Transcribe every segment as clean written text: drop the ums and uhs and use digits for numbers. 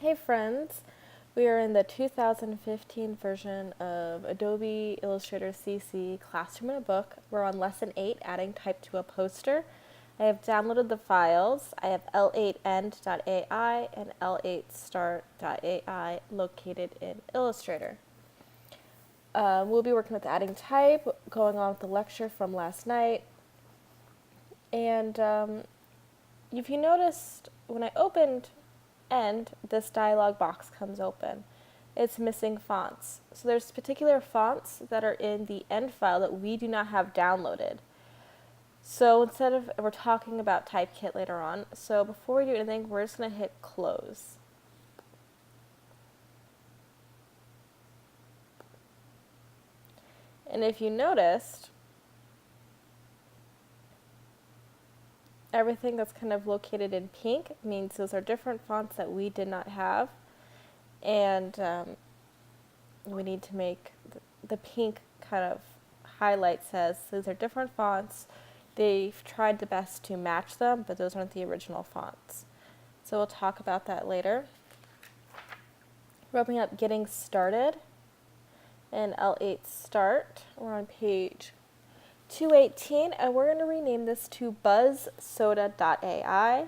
Hey friends, we are in the 2015 version of Adobe Illustrator CC Classroom in a Book. We're on Lesson 8, Adding Type to a Poster. I have downloaded the files. I have l8end.ai and l8start.ai located in Illustrator. We'll be working with adding type, going on with the lecture from last night. And if you noticed, when I opened End, this dialog box comes open. It's missing fonts. So there's particular fonts that are in the End file that we do not have downloaded. So instead of, we're talking about Typekit later on. So before we do anything, we're just going to hit close. And if you noticed, everything that's kind of located in pink means those are different fonts that we did not have. And we need to make the pink kind of highlight says those are different fonts. They've tried the best to match them, but those aren't the original fonts. So we'll talk about that later. We're opening up Getting Started and L8 Start. We're on page 218, and we're going to rename this to buzzsoda.ai.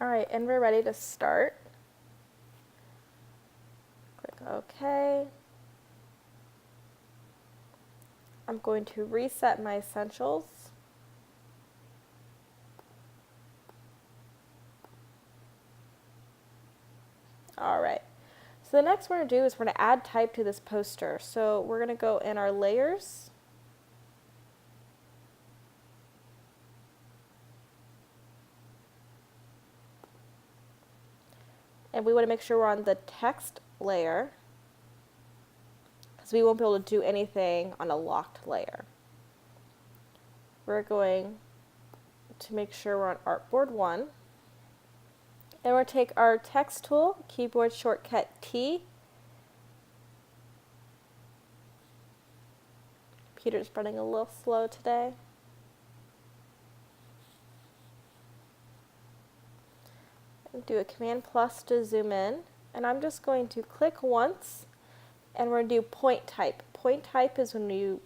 All right, and we're ready to start. Click OK. I'm going to reset my essentials. All right. So the next we're going to do is we're going to add type to this poster. So we're going to go in our layers. And we want to make sure we're on the text layer, because we won't be able to do anything on a locked layer. We're going to make sure we're on Artboard 1. And we're going to take our text tool, keyboard shortcut T. Computer's running a little slow today. Do a Command plus to zoom in, and I'm just going to click once, and we're going to do point type. Point type is when you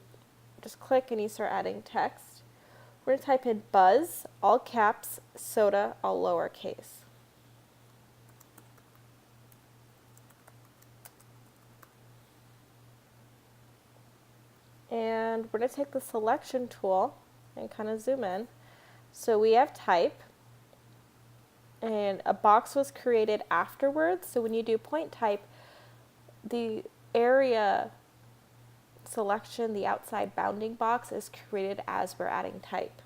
just click and you start adding text. We're going to type in buzz, all caps, soda, all lowercase. And we're going to take the selection tool and kind of zoom in. So we have type. And a box was created afterwards. So when you do point type, the area selection, the outside bounding box, is created as we're adding type.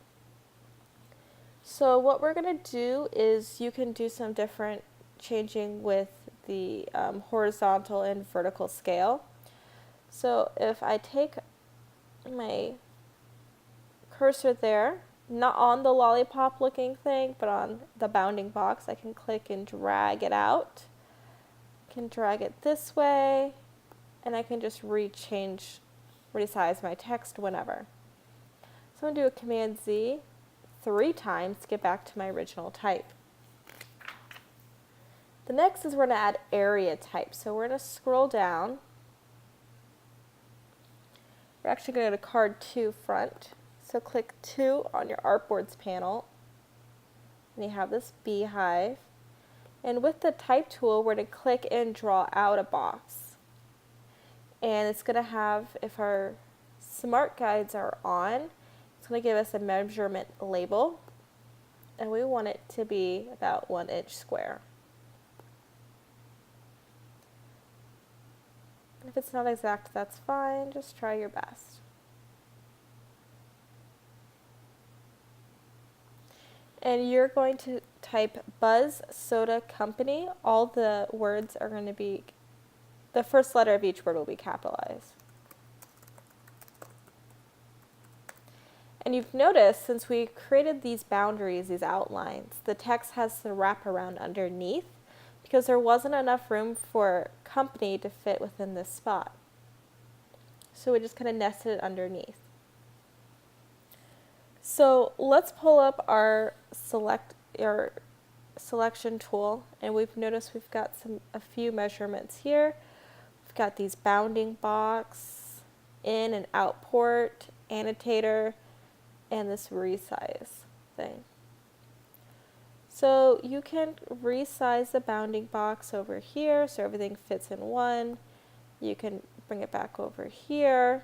So what we're going to do is you can do some different changing with the horizontal and vertical scale. So if I take my cursor there, not on the lollipop looking thing, but on the bounding box, I can click and drag it out. I can drag it this way, and I can just resize my text whenever. So I'm going to do a Command Z 3 times to get back to my original type. The next is we're going to add area type. So we're going to scroll down. We're actually going to go to card 2 front. So click 2 on your Artboards panel, and you have this beehive. And with the type tool, we're going to click and draw out a box. And it's going to have, if our smart guides are on, it's going to give us a measurement label. And we want it to be about 1 inch square. And if it's not exact, that's fine. Just try your best. And you're going to type Buzz Soda Company. All the words are going to be, the first letter of each word will be capitalized. And you've noticed since we created these boundaries, these outlines, the text has to wrap around underneath because there wasn't enough room for company to fit within this spot. So we just kind of nested it underneath. So let's pull up our selection tool, and we've noticed we've got a few measurements here. We've got these bounding box, in and out port, annotator, and this resize thing. So you can resize the bounding box over here so everything fits in one. You can bring it back over here.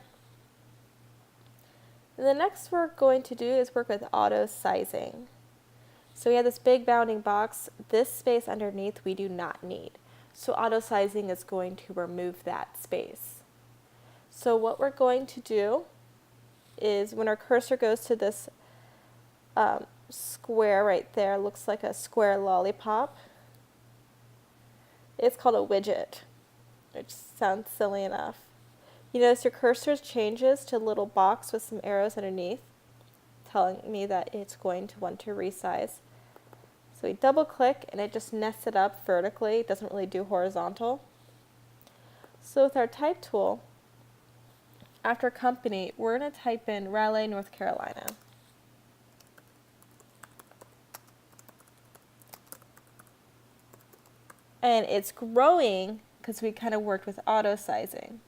And the next we're going to do is work with auto sizing. So we have this big bounding box. This space underneath we do not need. So auto sizing is going to remove that space. So what we're going to do is when our cursor goes to this square right there, looks like a square lollipop. It's called a widget, which sounds silly enough. You notice your cursor changes to a little box with some arrows underneath, telling me that it's going to want to resize. So we double click and it just nests it up vertically. It doesn't really do horizontal. So with our type tool, after company, we're going to type in Raleigh, North Carolina. And it's growing because we kind of worked with auto sizing,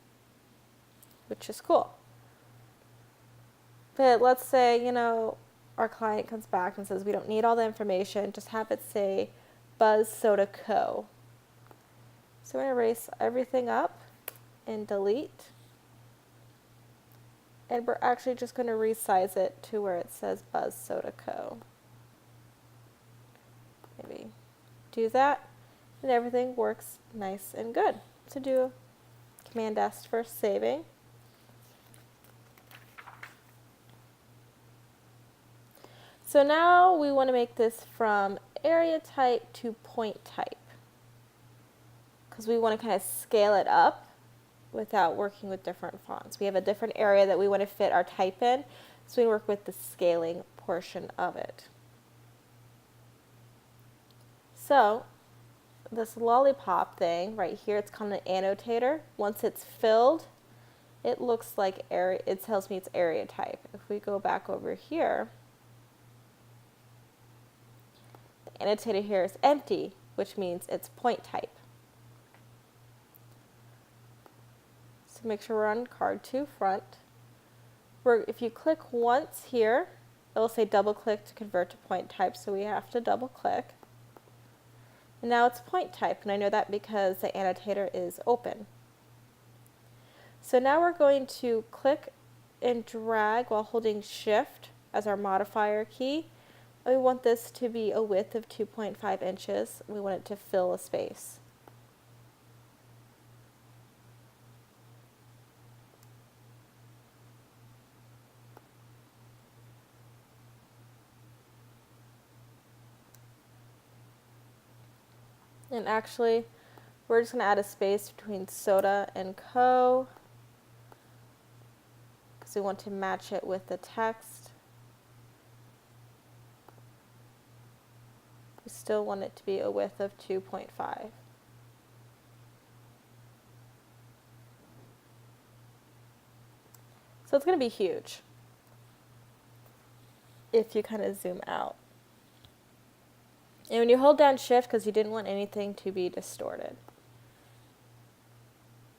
which is cool. But let's say, our client comes back and says we don't need all the information, just have it say Buzz Soda Co. So we're going to erase everything up and delete. And we're actually just going to resize it to where it says Buzz Soda Co. Maybe do that, and everything works nice and good. So do Command S for saving. So now we want to make this from area type to point type, because we want to kind of scale it up without working with different fonts. We have a different area that we want to fit our type in, so we work with the scaling portion of it. So this lollipop thing right here, it's called an annotator. Once it's filled, it looks like area, it tells me it's area type. If we go back over here, the annotator here is empty, which means it's point type. So make sure we're on card 2 front. If you click once here, it'll say double click to convert to point type, so we have to double click. And now it's point type, and I know that because the annotator is open. So now we're going to click and drag while holding Shift as our modifier key. And we want this to be a width of 2.5 inches. We want it to fill a space. And actually, we're just going to add a space between Soda and Co. because we want to match it with the text. We still want it to be a width of 2.5. So it's going to be huge if you kind of zoom out. And when you hold down Shift, because you didn't want anything to be distorted.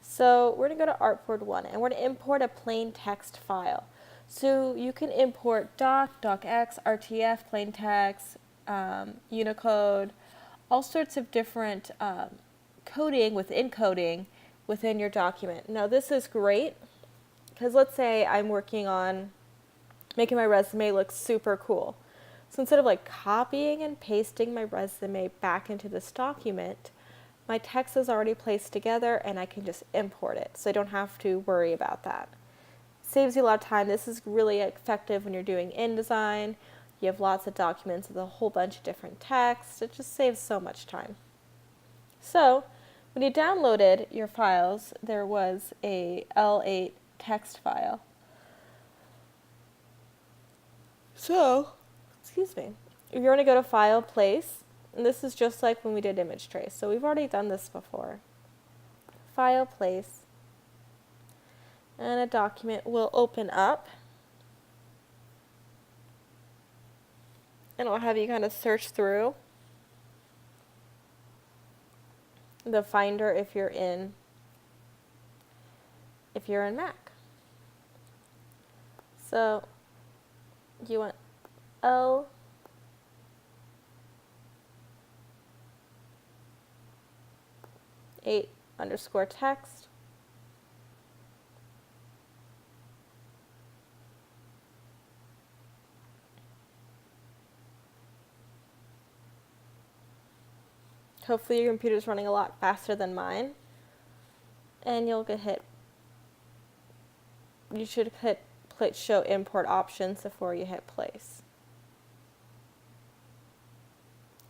So we're going to go to Artboard 1, and we're going to import a plain text file. So you can import doc, docx, RTF, plain text, Unicode, all sorts of different coding within coding within your document. Now this is great, because let's say I'm working on making my resume look super cool. So instead of like copying and pasting my resume back into this document, my text is already placed together and I can just import it. So I don't have to worry about that. Saves you a lot of time. This is really effective when you're doing InDesign. You have lots of documents with a whole bunch of different text. It just saves so much time. So when you downloaded your files, there was a L8 text file. So, excuse me, you're going to go to File, Place, and this is just like when we did Image Trace. So we've already done this before. File, Place, and a document will open up. And it'll have you kind of search through the Finder if you're in Mac. So you want L _text. Hopefully your computer's running a lot faster than mine. And you should hit show import options before you hit place.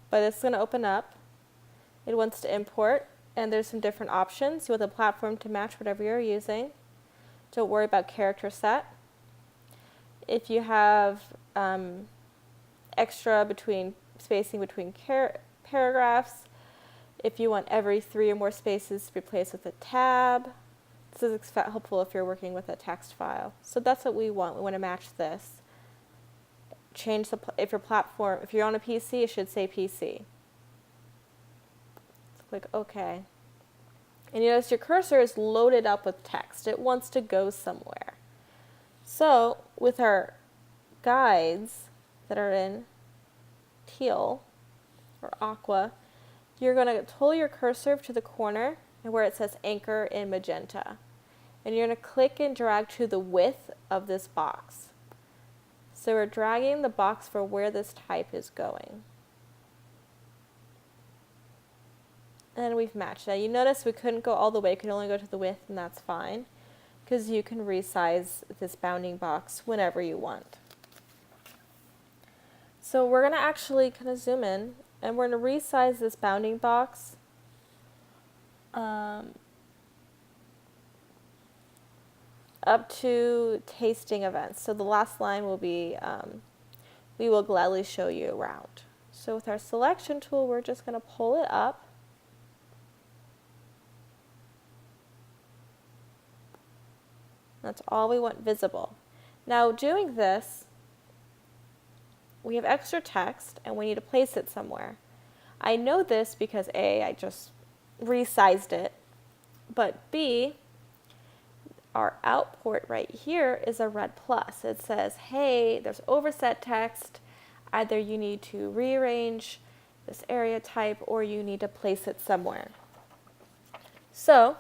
But it's going to open up. It wants to import, and there's some different options. You want the platform to match whatever you're using. Don't worry about character set. If you have extra spacing between paragraphs, if you want every 3 or more spaces to be placed with a tab, this is helpful if you're working with a text file. So that's what we want. We want to match this. Change if you're on a PC, it should say PC. Click OK. And you notice your cursor is loaded up with text. It wants to go somewhere. So with our guides that are in teal or aqua, you're going to pull your cursor to the corner and where it says anchor in magenta. And you're going to click and drag to the width of this box. So we're dragging the box for where this type is going. And we've matched. Now you notice we couldn't go all the way, we could only go to the width, and that's fine, because you can resize this bounding box whenever you want. So we're going to actually kind of zoom in, and we're going to resize this bounding box up to tasting events. So the last line will be, we will gladly show you around. So with our selection tool, we're just going to pull it up. That's all we want visible. Now doing this, we have extra text and we need to place it somewhere. I know this because A, I just resized it, but B, our output right here is a red plus. It says, hey, there's overset text. Either you need to rearrange this area type or you need to place it somewhere. So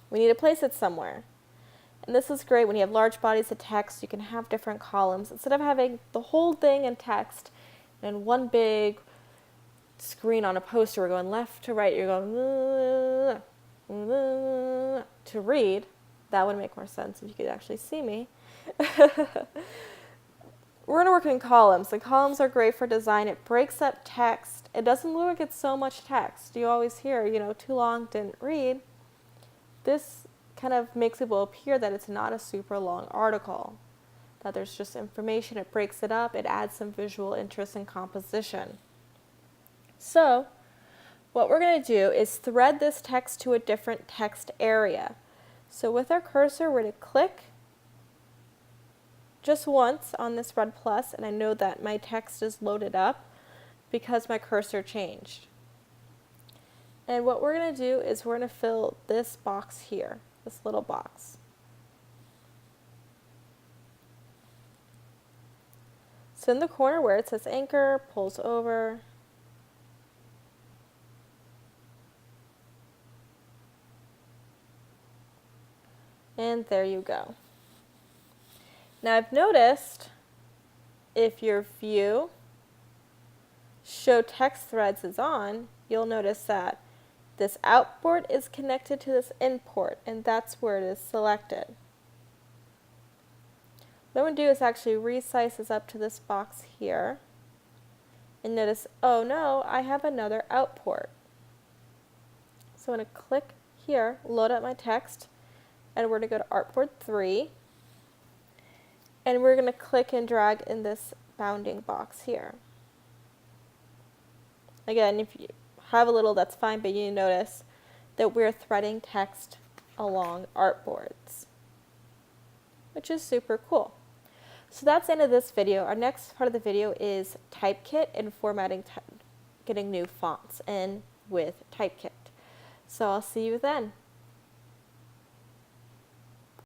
we need to place it somewhere. And this is great when you have large bodies of text. You can have different columns. Instead of having the whole thing in text and one big screen on a poster, we're going left to right, you're going to read. That would make more sense if you could actually see me. We're going to work in columns. The columns are great for design. It breaks up text. It doesn't look like it's so much text. You always hear, too long, didn't read. This kind of makes it will appear that it's not a super long article, that there's just information. It breaks it up. It adds some visual interest and composition. So what we're going to do is thread this text to a different text area. So with our cursor, we're going to click just once on this red plus, and I know that my text is loaded up because my cursor changed. And what we're going to do is we're going to fill this box here, this little box. So in the corner where it says anchor, pulls over. And there you go. Now I've noticed if your view show text threads is on, you'll notice that this output is connected to this import, and that's where it is selected. What I'm going to do is actually resize this up to this box here. And notice, oh no, I have another output. So I'm going to click here, load up my text, and we're going to go to Artboard 3. And we're going to click and drag in this bounding box here. Again, if you have a little, that's fine, but you notice that we're threading text along artboards, which is super cool. So that's the end of this video. Our next part of the video is Typekit and formatting, getting new fonts in with Typekit. So I'll see you then.